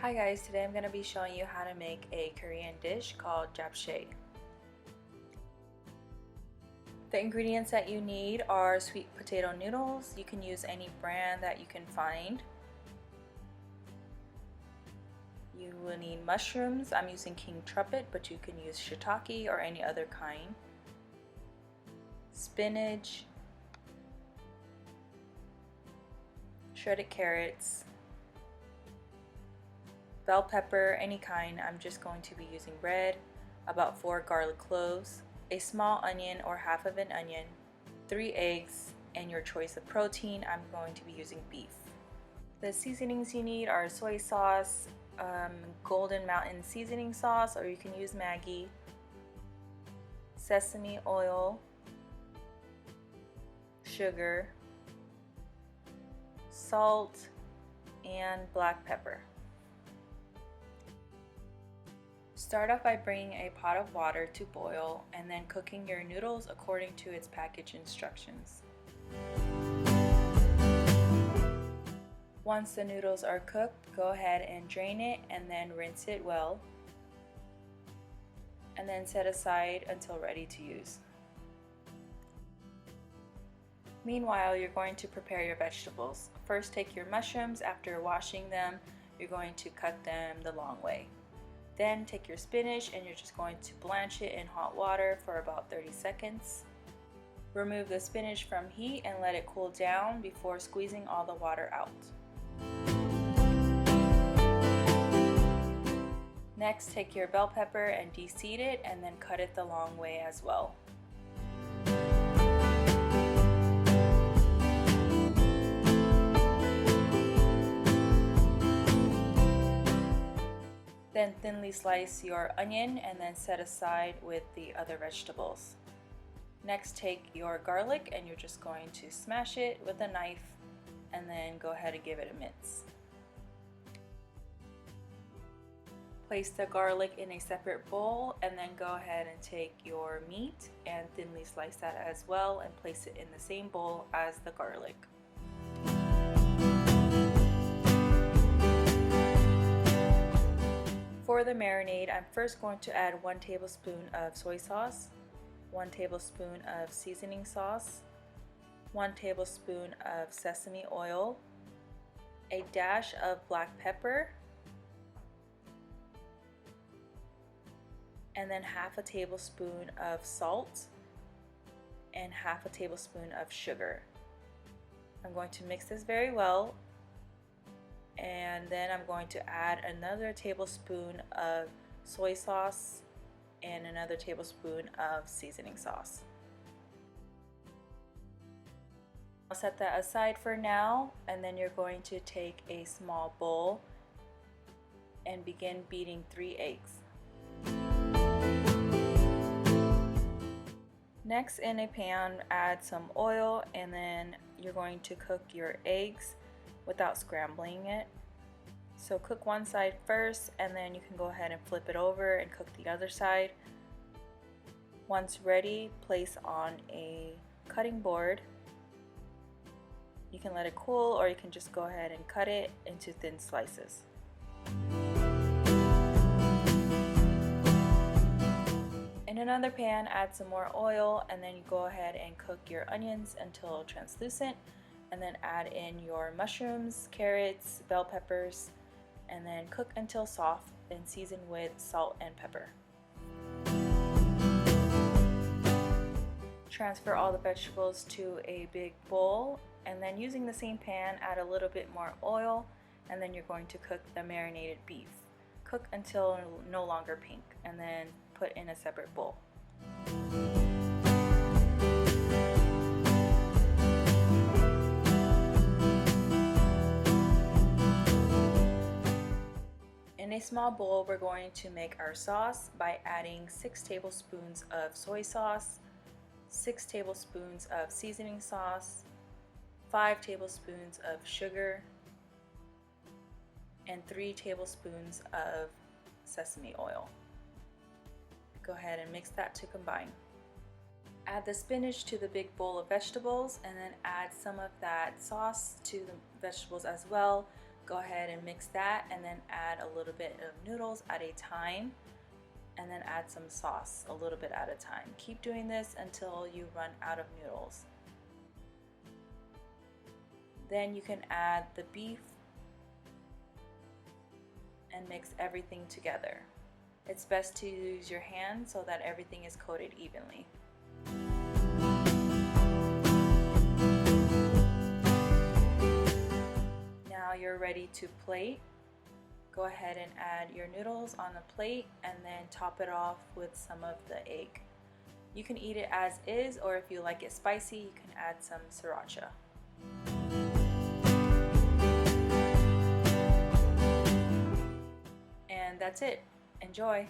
Hi guys, today I'm going to be showing you how to make a Korean dish called Japchae. The ingredients that you need are sweet potato noodles. You can use any brand that you can find. You will need mushrooms. I'm using king trumpet, but you can use shiitake or any other kind. Spinach, shredded carrots, bell pepper, any kind. I'm just going to be using red, about 4 garlic cloves, a small onion or half of an onion, 3 eggs, and your choice of protein. I'm going to be using beef. The seasonings you need are soy sauce, Golden Mountain seasoning sauce, or you can use Maggi, sesame oil, sugar, salt, and black pepper. Start off by bringing a pot of water to boil and then cooking your noodles according to its package instructions. Once the noodles are cooked, go ahead and drain it and then rinse it well, and then set aside until ready to use. Meanwhile, you're going to prepare your vegetables. First, take your mushrooms. After washing them, you're going to cut them the long way. Then take your spinach and you're just going to blanch it in hot water for about 30 seconds. Remove the spinach from heat and let it cool down before squeezing all the water out. Next, take your bell pepper and de-seed it and then cut it the long way as well. Then thinly slice your onion and then set aside with the other vegetables. Next, take your garlic and you're just going to smash it with a knife and then go ahead and give it a mince. Place the garlic in a separate bowl and then go ahead and take your meat and thinly slice that as well and place it in the same bowl as the garlic. For the marinade, I'm first going to add 1 tablespoon of soy sauce, 1 tablespoon of seasoning sauce, 1 tablespoon of sesame oil, a dash of black pepper, and then half a tablespoon of salt and half a tablespoon of sugar. I'm going to mix this very well, and then I'm going to add another tablespoon of soy sauce and another tablespoon of seasoning sauce. I'll set that aside for now, and then you're going to take a small bowl and begin beating 3 eggs. Next, in a pan, add some oil and then you're going to cook your eggs without scrambling it. So cook one side first and then you can go ahead and flip it over and cook the other side. Once ready, place on a cutting board. You can let it cool or you can just go ahead and cut it into thin slices. In another pan, add some more oil and then you go ahead and cook your onions until translucent, and then add in your mushrooms, carrots, bell peppers, and then cook until soft and season with salt and pepper. Transfer all the vegetables to a big bowl and then using the same pan, add a little bit more oil and then you're going to cook the marinated beef. Cook until no longer pink and then put in a separate bowl. In a small bowl, we're going to make our sauce by adding 6 tablespoons of soy sauce, 6 tablespoons of seasoning sauce, 5 tablespoons of sugar, and 3 tablespoons of sesame oil. Go ahead and mix that to combine. Add the spinach to the big bowl of vegetables and then add some of that sauce to the vegetables as well. Go ahead and mix that and then add a little bit of noodles at a time, and then add some sauce a little bit at a time. Keep doing this until you run out of noodles. Then you can add the beef and mix everything together. It's best to use your hand so that everything is coated evenly. Now you're ready to plate. Go ahead and add your noodles on the plate and then top it off with some of the egg. You can eat it as is, or if you like it spicy, you can add some sriracha. And that's it. Enjoy!